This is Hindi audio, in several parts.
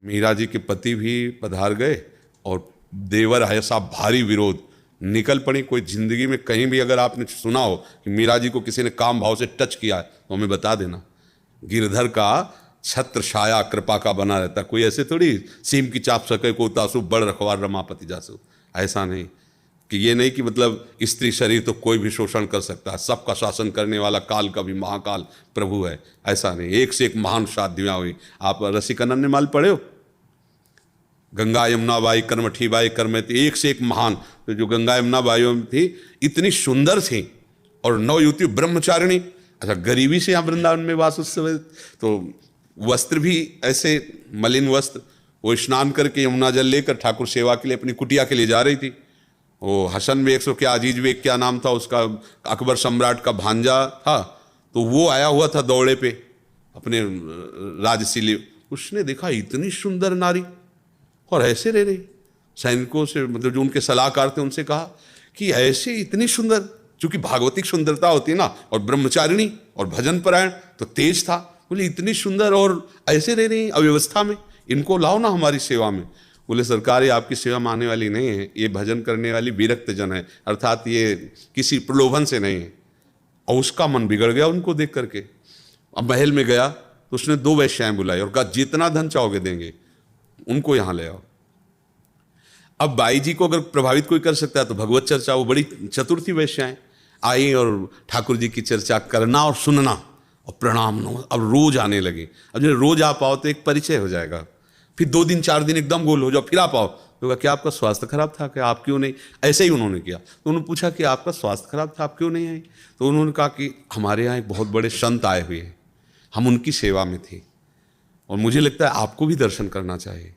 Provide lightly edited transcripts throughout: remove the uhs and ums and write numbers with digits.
मीरा जी के पति भी पधार गए और देवर ऐसा भारी विरोध, निकल पड़ी। कोई जिंदगी में कहीं भी अगर आपने सुना हो कि मीरा जी को किसी ने काम भाव से टच किया है तो हमें बता देना। गिरधर का छत्र छाया कृपा का बना रहता, कोई ऐसे थोड़ी सीम की चाप सके को तासु बड़ रखवार रमापति जासु, ऐसा नहीं कि ये नहीं कि मतलब स्त्री शरीर तो कोई भी शोषण कर सकता है, सबका शासन करने वाला काल का भी महाकाल प्रभु है, ऐसा नहीं। एक से एक महान शादियाँ हुई। आप रसिकनंद माल पढ़े हो, गंगा यमुना बाई कर्मठी बाई कर्मती, एक से एक महान। तो जो गंगा यमुना बाइयों में थी इतनी सुंदर थी, और नवयुवती ब्रह्मचारिणी। अच्छा, गरीबी से यहाँ वृंदावन में वास उस समय, तो वस्त्र भी ऐसे मलिन वस्त्र, वो स्नान करके यमुना जल लेकर ठाकुर सेवा के लिए अपनी कुटिया के लिए जा रही थी। वो हसन बेग सो क्या अजीज बेग क्या नाम था उसका, अकबर सम्राट का भांजा था, तो वो आया हुआ था दौड़े पे अपने राजसीले। उसने देखा इतनी सुंदर नारी और ऐसे रह रही। सैनिकों से मतलब जो उनके सलाहकार थे उनसे कहा कि ऐसे इतनी सुंदर, चूंकि भागवतिक सुंदरता होती है ना, और ब्रह्मचारिणी और भजन परायण तो तेज था। बोले इतनी सुंदर और ऐसे रह रही अव्यवस्था में, इनको लाओ ना हमारी सेवा में। बोले सरकार ये आपकी सेवा में आने वाली नहीं है, ये भजन करने वाली विरक्त जन है, अर्थात ये किसी प्रलोभन से नहीं है। और उसका मन बिगड़ गया उनको देख करके। अब महल में गया तो उसने 2 वेश्याएं बुलाई और कहा जितना धन चाहोगे देंगे, उनको यहाँ ले आओ। अब बाई जी को अगर प्रभावित कोई कर सकता है तो भगवत चर्चा, वो बड़ी चतुर थी वेश्याएं, आई और ठाकुर जी की चर्चा करना और सुनना और प्रणाम नो। अब रोज आने लगे। अब जब रोज आ पाओ तो एक परिचय हो जाएगा, फिर 2 दिन 4 दिन एकदम गोल हो जाओ, फिर आ पाओ तो कहा क्या आपका स्वास्थ्य खराब था क्या, आप क्यों नहीं। ऐसे ही उन्होंने किया। तो उन्होंने पूछा कि आपका स्वास्थ्य खराब था, आप क्यों नहीं आई। तो उन्होंने कहा कि हमारे यहाँ एक बहुत बड़े संत आए हुए हैं, हम उनकी सेवा में थे और मुझे लगता है आपको भी दर्शन करना चाहिए।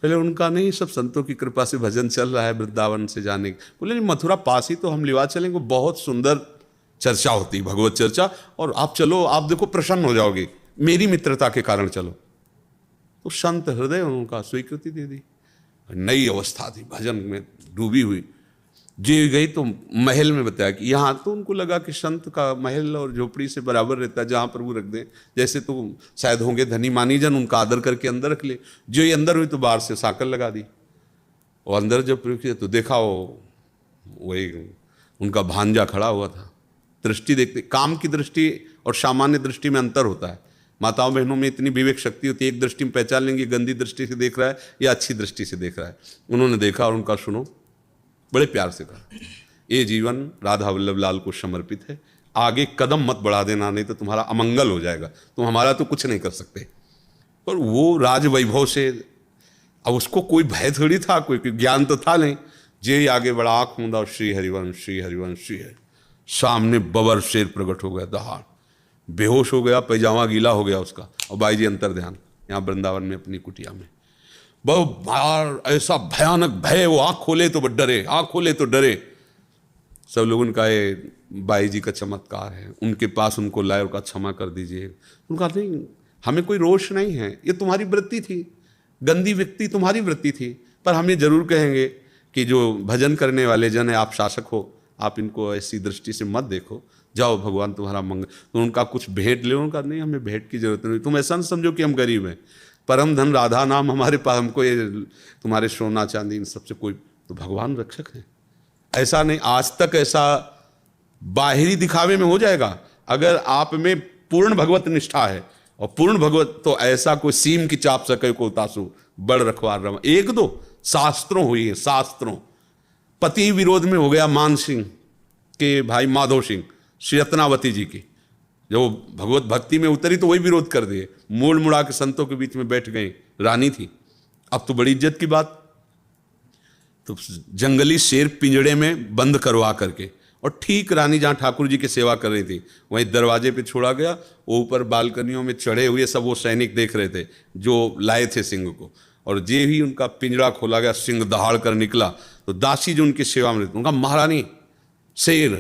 पहले उनका नहीं, सब संतों की कृपा से भजन चल रहा है वृंदावन से जाने। बोले नहीं, मथुरा पास ही तो हम लिवा चलेंगे, बहुत सुंदर चर्चा होती भगवत चर्चा, और आप चलो, आप देखो प्रसन्न हो जाओगे, मेरी मित्रता के कारण चलो। तो संत हृदय उनका स्वीकृति दे दी। नई अवस्था थी, भजन में डूबी हुई। जी गई तो महल में बताया कि यहाँ, तो उनको लगा कि संत का महल और झोपड़ी से बराबर रहता है, जहाँ प्रभु रख दें। जैसे तो शायद होंगे धनी मानी जन, उनका आदर करके अंदर रख ले। जो ये अंदर हुई तो बाहर से साकल लगा दी। और अंदर जब प्रयोग किया तो देखा वही उनका भांजा खड़ा हुआ था। दृष्टि देखते, काम की दृष्टि और सामान्य दृष्टि में अंतर होता है। माताओं बहनों में इतनी विवेक शक्ति होती है, एक दृष्टि में पहचान लेंगे गंदी दृष्टि से देख रहा है या अच्छी दृष्टि से देख रहा है। उन्होंने देखा और उनका सुनो, बड़े प्यार से कहा ये जीवन राधा वल्लभ लाल को समर्पित है, आगे कदम मत बढ़ा देना, नहीं तो तुम्हारा अमंगल हो जाएगा, तुम हमारा तो कुछ नहीं कर सकते। और वो राज वैभव से, अब उसको कोई भय थोड़ी था, कोई ज्ञान तो था नहीं। जे आगे बढ़ा, आँख मूंदा और श्री हरिवंश श्री हरिवंश श्री हरि। सामने बबर शेर प्रकट हो गया, दहाड़ बेहोश हो गया, पैजामा गीला हो गया उसका। और बाई जी अंतर ध्यान यहाँ वृंदावन में अपनी कुटिया में, बहुत बार ऐसा भयानक भय, वो आँख खोले तो डरे, आँख खोले तो डरे। सब लोगों का ये बाई जी का चमत्कार है। उनके पास उनको लाए और कहा क्षमा कर दीजिए। उनका नहीं, हमें कोई रोष नहीं है, ये तुम्हारी वृत्ति थी, गंदी व्यक्ति तुम्हारी वृत्ति थी, पर हम ये जरूर कहेंगे कि जो भजन करने वाले जन है, आप शासक हो, आप इनको ऐसी दृष्टि से मत देखो, जाओ भगवान तुम्हारा मंगल। तो उनका कुछ भेंट ले, उनका नहीं, हमें भेंट की जरूरत नहीं, तुम ऐसा न समझो कि हम गरीब हैं, परम धन राधा नाम हमारे पास, हमको ये तुम्हारे सोना चांदी इन सबसे कोई, तो भगवान रक्षक हैं। ऐसा नहीं, आज तक ऐसा बाहरी दिखावे में हो जाएगा। अगर आप में पूर्ण भगवत निष्ठा है और पूर्ण भगवत, तो ऐसा कोई सीम की चाप सके को तासु बड़ रखवार रमा। 1-2 शास्त्रों हुई है, शास्त्रों। पति विरोध में हो गया मान सिंह के भाई माधव सिंह, श्री रत्नावती जी की, जो भगवत भक्ति में उतरी तो वही विरोध कर दिए, मोड़ मुड़ा के संतों के बीच में बैठ गई। रानी थी, अब तो बड़ी इज्जत की बात। तो जंगली शेर पिंजड़े में बंद करवा करके, और ठीक रानी जहाँ ठाकुर जी की सेवा कर रही थी वहीं दरवाजे पे छोड़ा गया। वो ऊपर बालकनियों में चढ़े हुए सब वो सैनिक देख रहे थे जो लाए थे सिंह को। और जे ही उनका पिंजड़ा खोला गया, सिंह दहाड़ कर निकला। तो दासी जो उनकी सेवा में, उनका महारानी शेर।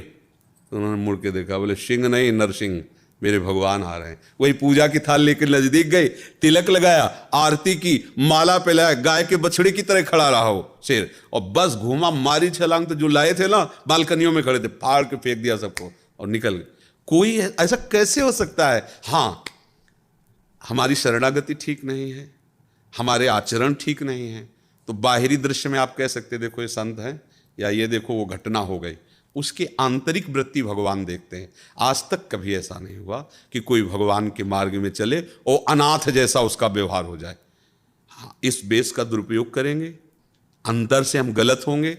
तो उन्होंने मुड़ के देखा, बोले सिंह नहीं नरसिंह, मेरे भगवान आ रहे हैं। वही पूजा की थाल लेकर नजदीक गए, तिलक लगाया, आरती की, माला पहनाया, गाय के बछड़े की तरह खड़ा रहा हो शेर, और बस घूमा, मारी छलांग। तो जो लाए थे ना बालकनियों में खड़े थे, फाड़ के फेंक दिया सबको और निकल गए। कोई ऐसा कैसे हो सकता है। हाँ, हमारी शरणागति ठीक नहीं है, हमारे आचरण ठीक नहीं है। तो बाहरी दृश्य में आप कह सकते देखो ये संत हैं, या ये देखो वो घटना हो गई, उसकी आंतरिक वृत्ति भगवान देखते हैं। आज तक कभी ऐसा नहीं हुआ कि कोई भगवान के मार्ग में चले और अनाथ जैसा उसका व्यवहार हो जाए। हाँ, इस बेस का दुरुपयोग करेंगे, अंतर से हम गलत होंगे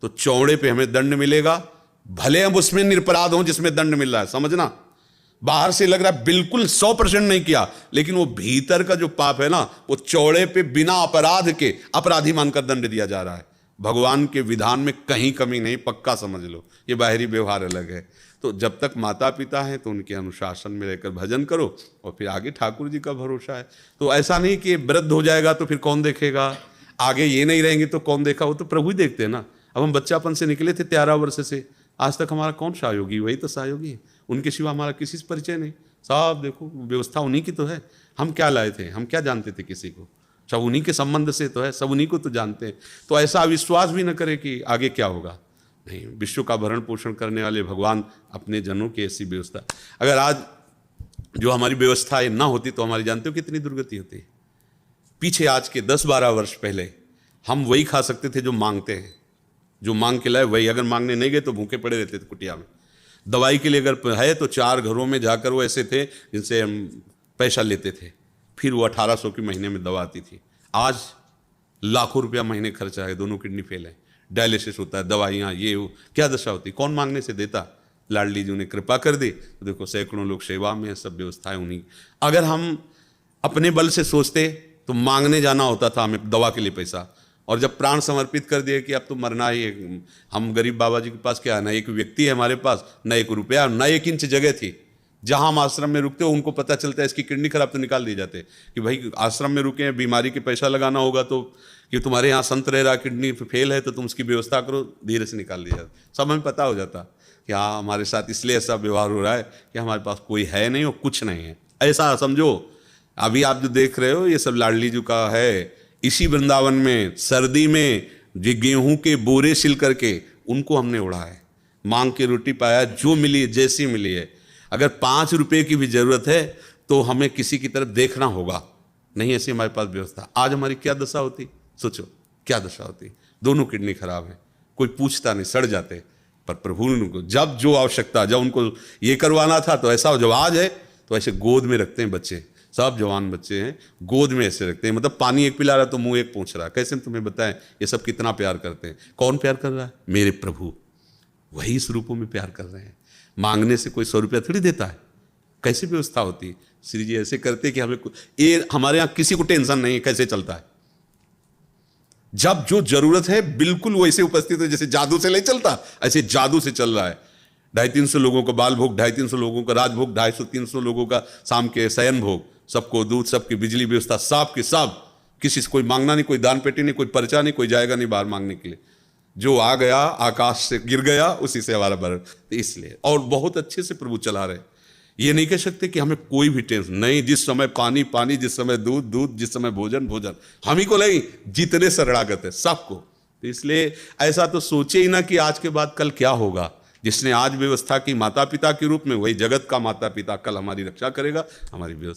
तो चौड़े पे हमें दंड मिलेगा, भले हम उसमें निरपराध हों जिसमें दंड मिल रहा है। समझना, बाहर से लग रहा है बिल्कुल 100% नहीं किया, लेकिन वो भीतर का जो पाप है ना, वो चौड़े पे बिना अपराध के अपराधी मानकर दंड दिया जा रहा है। भगवान के विधान में कहीं कमी नहीं, पक्का समझ लो। ये बाहरी व्यवहार अलग है। तो जब तक माता पिता हैं तो उनके अनुशासन में रहकर भजन करो, और फिर आगे ठाकुर जी का भरोसा है। तो ऐसा नहीं कि वृद्ध हो जाएगा तो फिर कौन देखेगा, आगे ये नहीं रहेंगे तो कौन देखा, वो तो प्रभु ही देखते हैं ना। अब हम बच्चापन से निकले थे 13 वर्ष से, आज तक हमारा कौन सहयोगी, वही तो सहयोगी है। उनके सिवा हमारा किसी से परिचय नहीं। सब देखो व्यवस्था उन्हीं की तो है। हम क्या लाए थे, हम क्या जानते थे किसी को, सब उन्हीं के संबंध से तो है, सब उन्हीं को तो जानते हैं। तो ऐसा विश्वास भी न करे कि आगे क्या होगा। नहीं, विश्व का भरण पोषण करने वाले भगवान अपने जनों की ऐसी व्यवस्था। अगर आज जो हमारी व्यवस्थाएं ना होती तो हमारी जानते हो कितनी दुर्गति होती। पीछे आज के 10-12 वर्ष पहले हम वही खा सकते थे जो मांगते हैं, जो मांग के लाए वही। अगर मांगने नहीं गए तो भूखे पड़े रहते थे कुटिया में। दवाई के लिए अगर है तो 4 घरों में जाकर वो ऐसे थे जिनसे हम पैसा लेते थे, फिर वो 1800 की महीने में दवा आती थी। आज लाखों रुपया महीने खर्चा है, दोनों किडनी फेल है, डायलिसिस होता है, दवाइयाँ, ये वो, क्या दशा होती। कौन मांगने से देता। लाडली जी ने कृपा कर दी तो देखो सैकड़ों लोग सेवा में, सब व्यवस्थाएं उन्हीं। अगर हम अपने बल से सोचते तो मांगने जाना होता था हमें दवा के लिए पैसा, और जब प्राण समर्पित कर दिए कि अब तो मरना ही है। हम गरीब बाबा जी के पास क्या, ना एक व्यक्ति है हमारे पास, ना 1 रुपया, ना 1 इंच जगह थी। जहां हम आश्रम में रुकते हो उनको पता चलता है इसकी किडनी खराब तो निकाल दिए जाते कि भाई आश्रम में रुके हैं, बीमारी के पैसा लगाना होगा तो कि तुम्हारे यहाँ संत रह रहा, किडनी फेल है तो तुम उसकी व्यवस्था करो, धीरे से निकाल दिया जाता। सब हमें पता हो जाता कि हाँ हमारे साथ इसलिए ऐसा व्यवहार हो रहा है कि हमारे पास कोई है नहीं और कुछ नहीं है, ऐसा समझो। अभी आप जो देख रहे हो ये सब लाडली जी का है। इसी वृंदावन में सर्दी में जो गेहूं के बोरे सिल करके उनको हमने उड़ा है, मांग के रोटी पाया, जो मिली जैसी मिली है। अगर 5 रुपए की भी जरूरत है तो हमें किसी की तरफ देखना होगा, नहीं ऐसी हमारे पास व्यवस्था। आज हमारी क्या दशा होती, सोचो क्या दशा होती। दोनों किडनी खराब है, कोई पूछता नहीं, सड़ जाते। पर प्रभु ने उनको जब जो आवश्यकता, जब उनको ये करवाना था तो ऐसा, जब आज है तो ऐसे गोद में रखते हैं बच्चे, सब जवान बच्चे हैं, गोद में ऐसे रखते हैं। मतलब पानी एक पिला रहा तो मुंह एक पूछ रहा। कैसे तुम्हें बताएं ये सब कितना प्यार करते हैं। कौन प्यार कर रहा है, मेरे प्रभु, वही इस रूपों में प्यार कर रहे हैं। मांगने से कोई 100 रुपया थोड़ी देता है। कैसी व्यवस्था होती। श्री जी ऐसे करते कि हमें ये, हमारे यहाँ किसी को टेंशन नहीं कैसे चलता है। जब जो जरूरत है बिल्कुल वो ऐसे उपस्थित है, जैसे जादू से नहीं चलता, ऐसे जादू से चल रहा है। 250-300 लोगों का बाल भोग, 250-300 लोगों का राजभोग, 250-300 लोगों का शाम के शयन भोग, सबको दूध, सबकी बिजली व्यवस्था, सब के सब, किसी से कोई मांगना नहीं, कोई दान पेटी नहीं, कोई पर्चा नहीं, कोई जाएगा नहीं बाहर मांगने के लिए। जो आ गया आकाश से गिर गया उसी से हमारा भरण। तो इसलिए और बहुत अच्छे से प्रभु चला रहे। ये नहीं कह सकते कि हमें कोई भी टेंशन नहीं, जिस समय पानी पानी, जिस समय दूध दूध, जिस समय भोजन भोजन, हम ही को नहीं, जितने शरणागत है सबको। तो इसलिए ऐसा तो सोचे ही ना कि आज के बाद कल क्या होगा। जिसने आज व्यवस्था की माता पिता के रूप में, वही जगत का माता पिता कल हमारी रक्षा करेगा, हमारी व्यवस्था